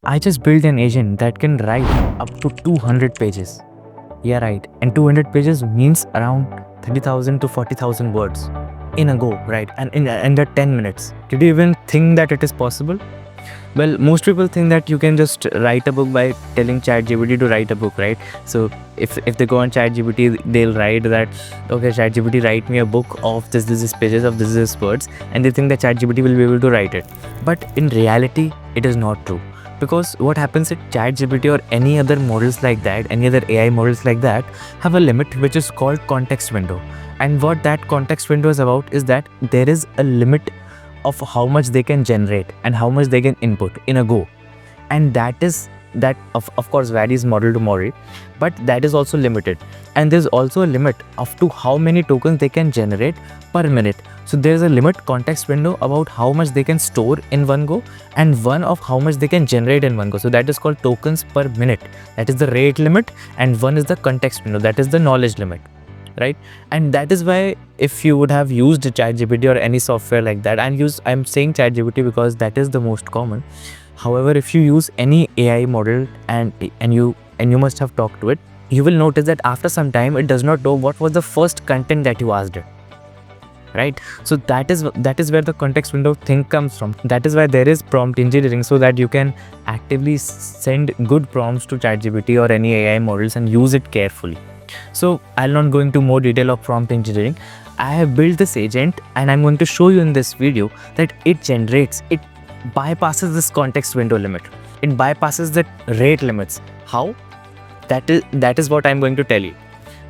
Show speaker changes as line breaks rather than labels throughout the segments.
I just built an agent that can write up to 200 pages. Yeah, right. And 200 pages means around 30,000 to 40,000 words in a go, right? And in under 10 minutes. Did you even think that it is possible? Well, most people think that you can just write a book by telling ChatGPT to write a book, right? So if they go on ChatGPT, they'll write that, okay, ChatGPT, write me a book of this pages of this words, and they think that ChatGPT will be able to write it. But in reality, it is not true. Because what happens is ChatGPT or any other models like that, any other AI models like that, have a limit which is called context window. And what that context window is about is that there is a limit of how much they can generate and how much they can input in a go. And that of course varies model to model, but that is also limited. And there's also a limit of to how many tokens they can generate per minute. So there's a limit context window about how much they can store in one go, and one of how much they can generate in one go. So that is called tokens per minute. That is the rate limit, and one is the context window, that is the knowledge limit, right? And that is why if you would have used ChatGPT or any software like that, I'm saying ChatGPT because that is the most common. However, if you use any AI model and you must have talked to it, you will notice that after some time it does not know what was the first content that you asked it, right? So that is where the context window thing comes from. That is why there is prompt engineering, so that you can actively send good prompts to ChatGPT or any AI models and use it carefully. So I'll not go into more detail of prompt engineering. I have built this agent and I'm going to show you in this video that it bypasses this context window limit. It bypasses the rate limits. How? That is what I'm going to tell you.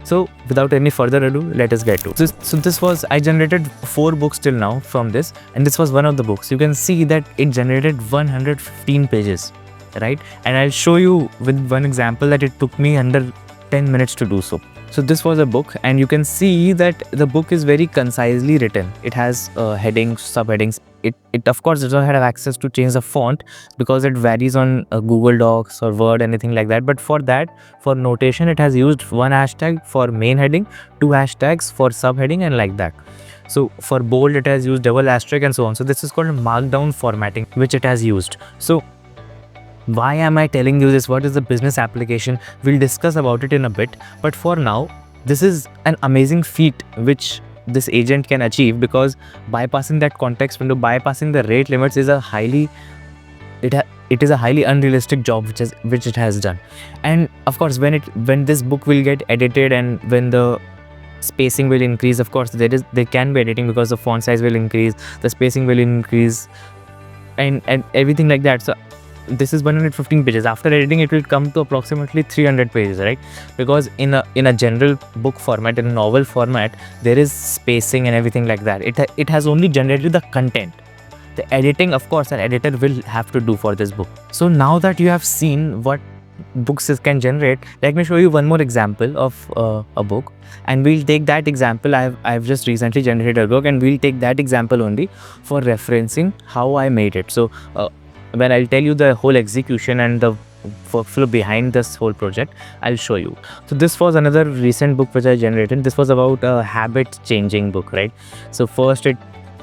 So without any further ado, let us get to this. So this was, I generated 4 books till now from this, and this was one of the books. You can see that it generated 115 pages, right? And I'll show you with one example that it took me under 10 minutes to do so. So this was a book, and you can see that the book is very concisely written. It has headings, subheadings. It of course does not have access to change the font because it varies on Google Docs or Word, anything like that. But for that, for notation, it has used one hashtag for main heading, 2 hashtags for subheading, and like that. So for bold, it has used double asterisk and so on. So this is called markdown formatting, which it has used. So why am I telling you this? What is the business application? We'll discuss about it in a bit. But for now, this is an amazing feat which this agent can achieve, because bypassing that context window, bypassing the rate limits is a highly unrealistic job which it has done. And of course, when this book will get edited and when the spacing will increase, of course there can be editing because the font size will increase, the spacing will increase, and everything like that. So this is 115 pages. After editing, it will come to approximately 300 pages, right? Because in a general book format, in a novel format, there is spacing and everything like that. It has only generated the content. The editing, of course, an editor will have to do for this book. So now that you have seen what books can generate, let me show you one more example of a book, and we'll take that example. I've just recently generated a book, and we'll take that example only for referencing how I made it. So when I'll tell you the whole execution and the workflow behind this whole project, I'll show you. So this was another recent book which I generated. This was about a habit changing book, right? So first it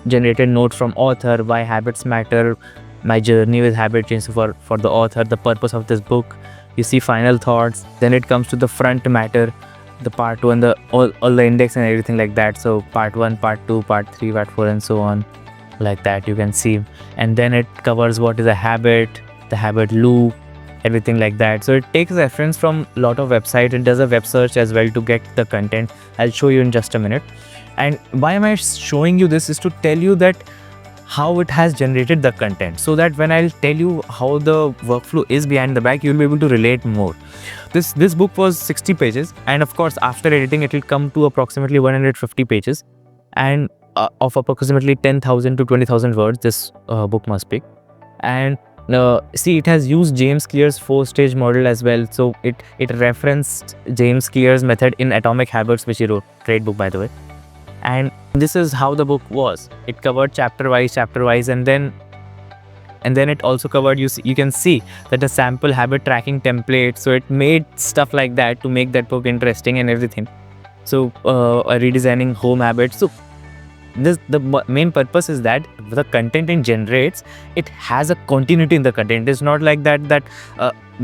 generated notes from author, why habits matter, my journey with habit change for the author, the purpose of this book. You see final thoughts. Then it comes to the front matter, the part 1, all the index and everything like that. So part 1, part 2, part 3, part 4, and so on, like that you can see. And then it covers what is a habit, the habit loop, everything like that. So it takes reference from a lot of websites. It does a web search as well to get the content. I'll show you in just a minute. And why am I showing you this is to tell you that how it has generated the content, so that when I'll tell you how the workflow is behind the back, you'll be able to relate more. This book was 60 pages, and of course after editing it will come to approximately 150 pages, and of approximately 10,000 to 20,000 words this book must be. And see, it has used James Clear's 4-stage model as well. So it referenced James Clear's method in Atomic Habits, which he wrote. Great book, by the way. And this is how the book was. It covered chapter wise, and then it also covered, you can see that the sample habit tracking template. So it made stuff like that to make that book interesting and everything. So redesigning home habits. So main purpose is that the content it generates, it has a continuity in the content. It's not like that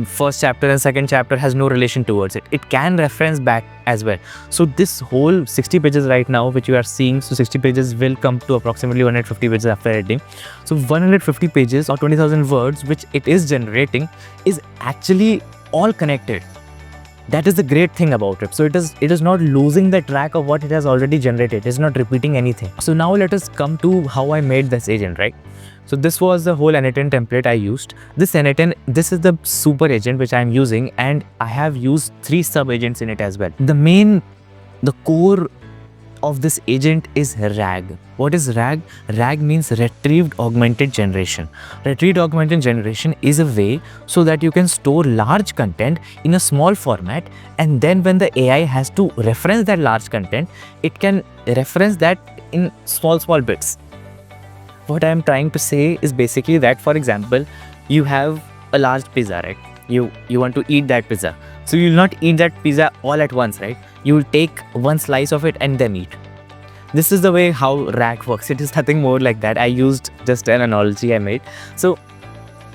first chapter and second chapter has no relation towards it. It can reference back as well. So this whole 60 pages right now which you are seeing, so 60 pages will come to approximately 150 pages after editing. So 150 pages or 20,000 words which it is generating is actually all connected. That is the great thing about it. So it is not losing the track of what it has already generated. It is not repeating anything. So now let us come to how I made this agent, right? So this was the whole N8N template I used. This N8N, this is the super agent which I am using, and I have used 3 sub agents in it as well. The core of this agent is RAG. What is RAG? RAG means Retrieved Augmented Generation. Retrieved Augmented Generation is a way so that you can store large content in a small format, and then when the AI has to reference that large content, it can reference that in small bits. What I am trying to say is basically that, for example, you have a large pizza, right? You want to eat that pizza. So you will not eat that pizza all at once, right? You will take one slice of it and then eat. This is the way how RAG works. It is nothing more like that. I used just an analogy I made. So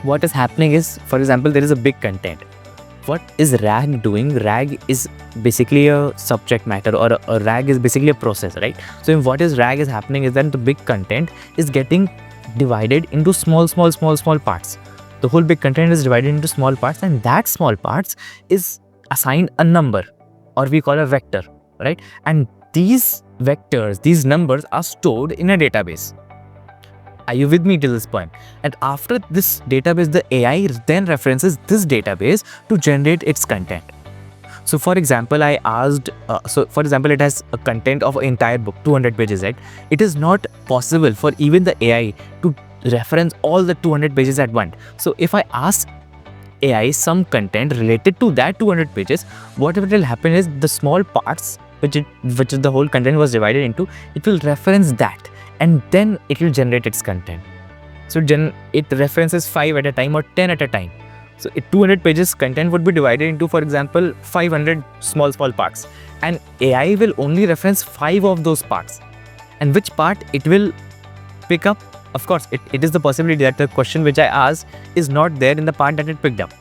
what is happening is, for example, there is a big content. What is RAG doing? RAG is basically a subject matter, or a RAG is basically a process, right? So what is RAG is happening is that the big content is getting divided into small parts. The whole big content is divided into small parts, and that small parts is assigned a number, or we call a vector, right? And these vectors, these numbers are stored in a database. Are you with me till this point? And after this database, the AI then references this database to generate its content. So for example, I asked, it has a content of an entire book, 200 pages, right? It is not possible for even the AI to reference all the 200 pages at once. So if I ask AI some content related to that 200 pages, what will happen is the small parts which the whole content was divided into, it will reference that, and then it will generate its content. So it references 5 at a time or 10 at a time. So 200 pages content would be divided into, for example, 500 small parts, and AI will only reference 5 of those parts. And which part it will pick up? Of course, it is the possibility that the question which I asked is not there in the part that it picked up.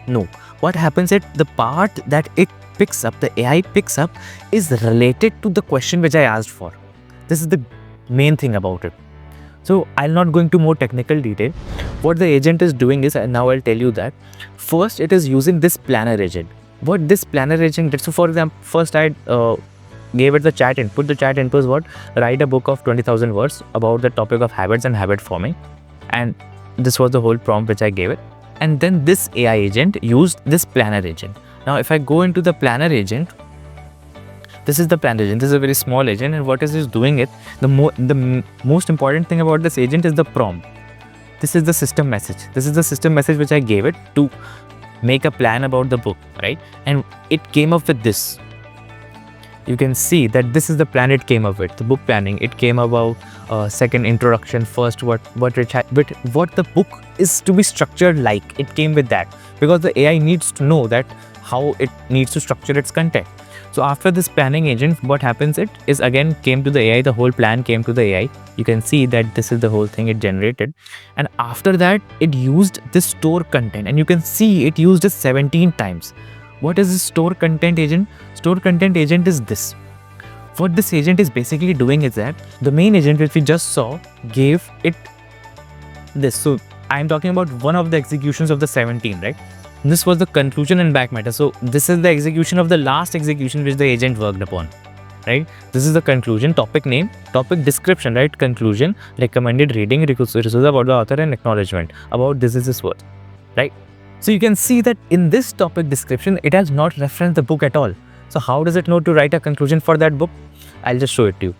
No. What happens is the part that it picks up, the AI picks up, is related to the question which I asked for. This is the main thing about it. So I'll not go into more technical detail. What the agent is doing is, and now I'll tell you that, first it is using this planner agent. What this planner agent did, so for example, first I gave it the chat input. The chat input is what? Write a book of 20,000 words about the topic of habits and habit forming. And this was the whole prompt which I gave it. And then this AI agent used this planner agent. Now if I go into the planner agent, this is the planner agent. This is a very small agent, and what is this doing it? The most important thing about this agent is the prompt. This is the system message. This is the system message which I gave it to make a plan about the book, right? And it came up with this. You can see that this is the plan it came up with, the book planning. It came about second introduction, first what the book is to be structured like. It came with that because the AI needs to know that how it needs to structure its content. So after this planning agent, what happens is again came to the AI, the whole plan came to the AI. You can see that this is the whole thing it generated. And after that, it used this store content, and you can see it used it 17 times. What is this store content agent? Store content agent is this. What this agent is basically doing is that the main agent which we just saw gave it this. So I am talking about one of the executions of the 17, right? This was the conclusion and back matter. So this is the execution of the last execution which the agent worked upon, right? This is the conclusion, topic name, topic description, right? Conclusion, recommended reading, resources about the author, and acknowledgement about this is his work, right? So you can see that in this topic description, it has not referenced the book at all. So how does it know to write a conclusion for that book? I'll just show it to you.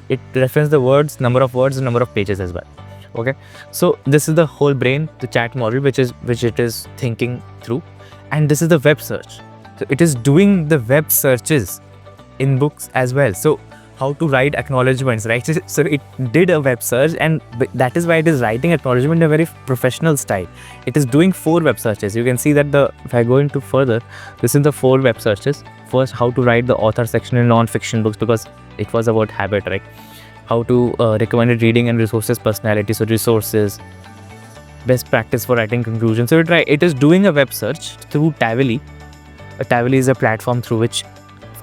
It references the words, number of words, and number of pages as well. Okay, so this is the whole brain, the chat model, which it is thinking through, and this is the web search. So it is doing the web searches in books as well. So how to write acknowledgements, right? So it did a web search, and that is why it is writing acknowledgement in a very professional style. It is doing 4 web searches. You can see that if I go into further, this is the 4 web searches. First, how to write the author section in non-fiction books, because it was about habit, right? how to recommended reading and resources personality. So resources, best practice for writing conclusions. So it is doing a web search through Tavily. Tavily is a platform through which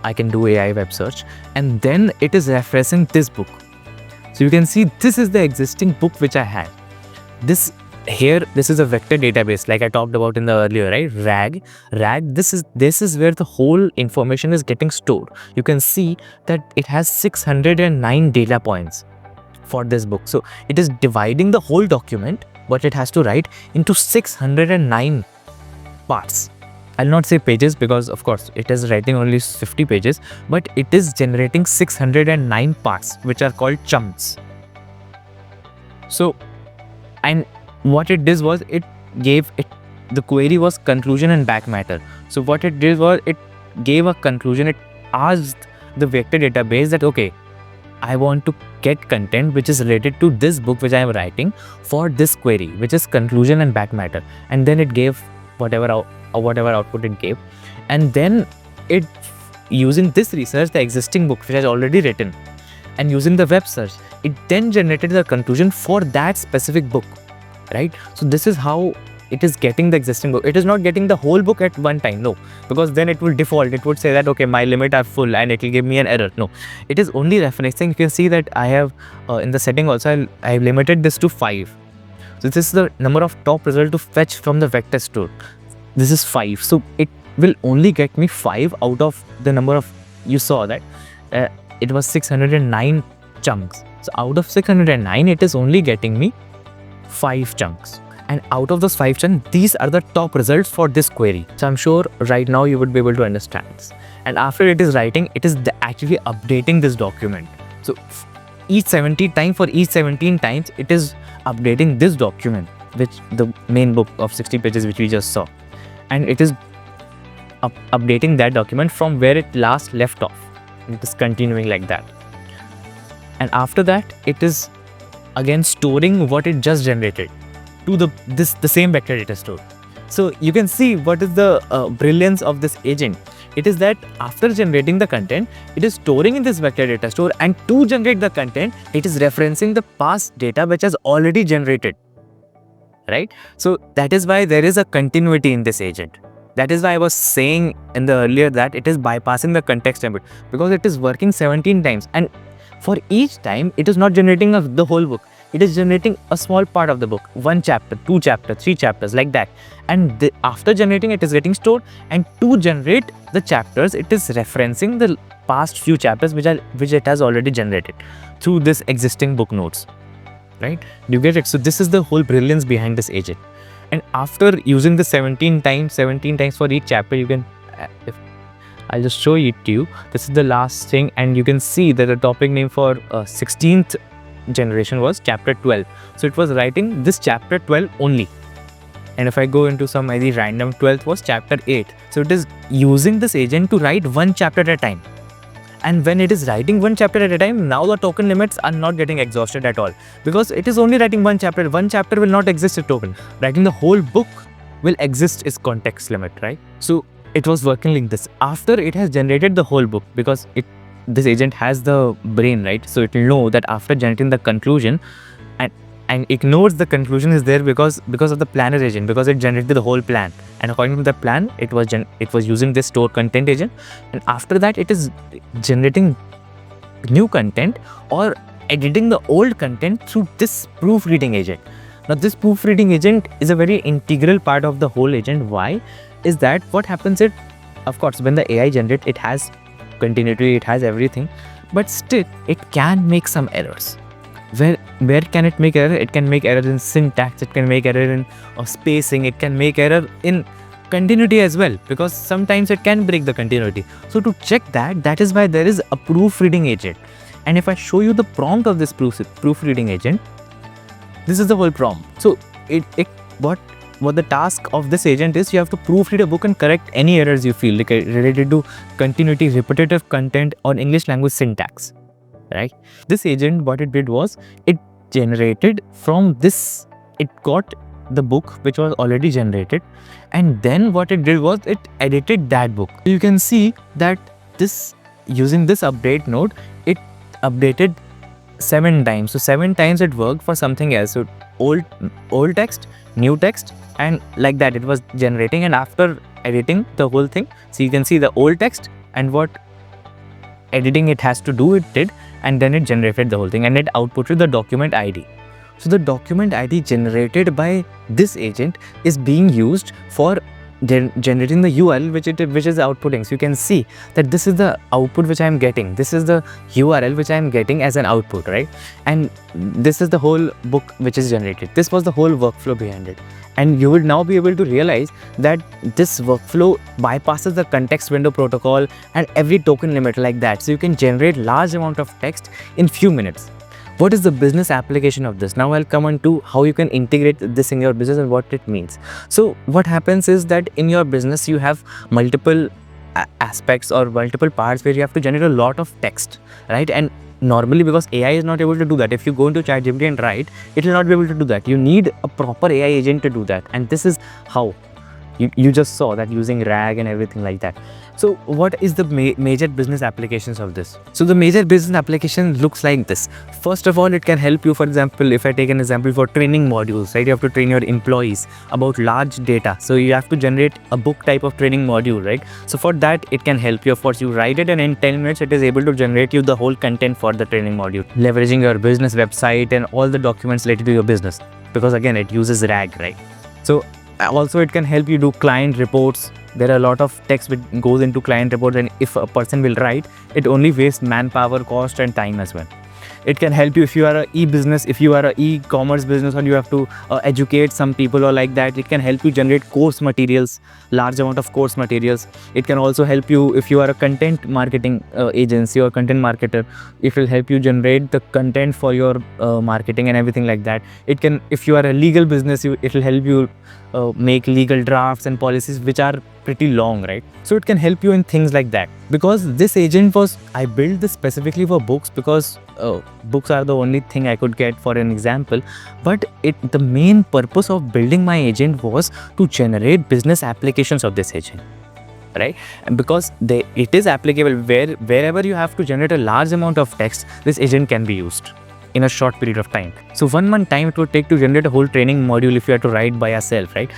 I can do AI web search, and then it is referencing this book. So you can see this is the existing book which I had. This is a vector database like I talked about in the earlier, right? RAG. This is where the whole information is getting stored. You can see that it has 609 data points for this book. So it is dividing the whole document, what it has to write, into 609 parts. I'll not say pages because of course it is writing only 50 pages, but it is generating 609 parts which are called chunks. So, and what it did was the query was conclusion and back matter. So what it did was it gave a conclusion. It asked the vector database that, okay, I want to get content which is related to this book which I am writing for this query, which is conclusion and back matter. And then it gave whatever output it gave. And then it, using this research, the existing book which has already written, and using the web search, it then generated the conclusion for that specific book, right? So this is how it is getting the existing book. It is not getting the whole book at one time, no, because then it will default. It would say that, okay, my limit are full, and it will give me an error. No, it is only referencing. You can see that I have in the setting also, I have limited this to 5. So this is the number of top result to fetch from the vector store. This is 5. So it will only get me 5 out of the number of, you saw that it was 609 chunks. So out of 609, it is only getting me 5 chunks. And out of those 5 chunks, these are the top results for this query. So I'm sure right now you would be able to understand this. And after it is writing, it is actually updating this document. So each 17 times, it is updating this document, which the main book of 60 pages which we just saw. And it is updating that document from where it last left off. It is continuing like that. And after that, it is again storing what it just generated to the same vector data store. So you can see what is the brilliance of this agent. It is that after generating the content, it is storing in this vector data store, and to generate the content, it is referencing the past data which has already generated, right? So that is why there is a continuity in this agent. That is why I was saying in the earlier that it is bypassing the context input, because it is working 17 times, and for each time it is not generating the whole book. It is generating a small part of the book, 1 chapter, 2 chapters, 3 chapters, like that. And after generating, it is getting stored, and to generate the chapters, it is referencing the past few chapters which it has already generated through this existing book notes, right? Do you get it? So this is the whole brilliance behind this agent. And after using the 17 times for each chapter, you can, if I'll just show it to you. This is the last thing, and you can see that the topic name for 16th generation was chapter 12. So it was writing this chapter 12 only. And if I go into some maybe random 12th was chapter 8. So it is using this agent to write 1 chapter at a time. And when it is writing 1 chapter at a time, now the token limits are not getting exhausted at all, because it is only writing 1 chapter. 1 chapter will not exist as token. Writing the whole book will exist as context limit, right? So it was working like this. After it has generated the whole book, because this agent has the brain, right? So it will know that after generating the conclusion, and ignores the conclusion is there because of the planner agent, because it generated the whole plan, and according to the plan, it was using this store content agent, and after that it is generating new content or editing the old content through this proofreading agent. Now this proofreading agent is a very integral part of the whole agent. Why is that? What happens is, of course, when the AI generates, it has continuity, it has everything, but still it can make some errors. Where can it make error? It can make error in syntax, it can make error in spacing, it can make error in continuity as well, because sometimes it can break the continuity. So to check that is why there is a proofreading agent. And if I show you the prompt of this proofreading agent, this is the whole prompt. So what the task of this agent is, you have to proofread a book and correct any errors you feel like related to continuity, repetitive content, or English language syntax, right? This agent, what it did was, it generated from this, it got the book which was already generated, and then what it did was it edited that book. You can see that using this update node, it updated 7 times. So 7 times it worked for something else. So old text, new text, and like that it was generating. And after editing the whole thing, so you can see the old text and what editing it has to do, it did, and then it generated the whole thing and it outputted the document ID. So the document ID generated by this agent is being used for generating the URL which is outputting. So you can see that this is the output which I am getting. This is the URL which I am getting as an output, right? And this is the whole book which is generated. This was the whole workflow behind it. And you will now be able to realize that this workflow bypasses the context window protocol and every token limit like that. So you can generate large amount of text in few minutes. What is the business application of this? Now I'll come on to how you can integrate this in your business and what it means. So what happens is that in your business you have multiple aspects or multiple parts where you have to generate a lot of text, right? And normally, because AI is not able to do that, if you go into ChatGPT and write, it will not be able to do that. You need a proper AI agent to do that, and this is how you just saw that using RAG and everything like that. So what is the major business applications of this? So the major business application looks like this. First of all, it can help you, for example, if I take an example for training modules, right? You have to train your employees about large data. So you have to generate a book type of training module, right? So for that, it can help you. Of course, you write it and in 10 minutes, it is able to generate you the whole content for the training module, leveraging your business website and all the documents related to your business. Because again, it uses RAG, right? So also it can help you do client reports. There are a lot of text which goes into client reports, and if a person will write, it only wastes manpower, cost and time as well. It can help you if you are a e-business, if you are a e-commerce business, or you have to educate some people or like that. It can help you generate course materials, large amount of course materials. It can also help you if you are a content marketing agency or content marketer. It will help you generate the content for your marketing and everything like that. It can, if you are a legal business, it will help you make legal drafts and policies which are pretty long, right? So it can help you in things like that. Because this agent I built this specifically for books, because books are the only thing I could get for an example. But the main purpose of building my agent was to generate business applications of this agent, right? And because it is applicable wherever you have to generate a large amount of text, this agent can be used in a short period of time. So 1 month time it would take to generate a whole training module if you have to write by yourself, right?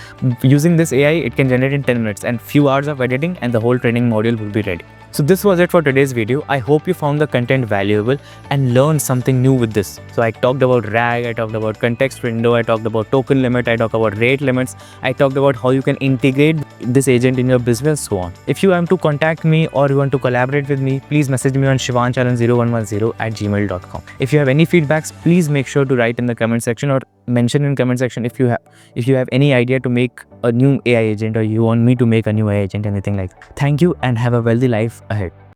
Using this AI, it can generate in 10 minutes and few hours of editing and the whole training module will be ready. So this was it for today's video. I hope you found the content valuable and learned something new with this. So I talked about RAG, I talked about context window, I talked about token limit, I talked about rate limits, I talked about how you can integrate this agent in your business, so on. If you want to contact me or you want to collaborate with me, please message me on shivancharan0110@gmail.com. If you have any feedbacks, please make sure to write in the comment section or mention in comment section if you have any idea to make a new AI agent or you want me to make a new AI agent, anything like that. Thank you and have a wealthy life ahead.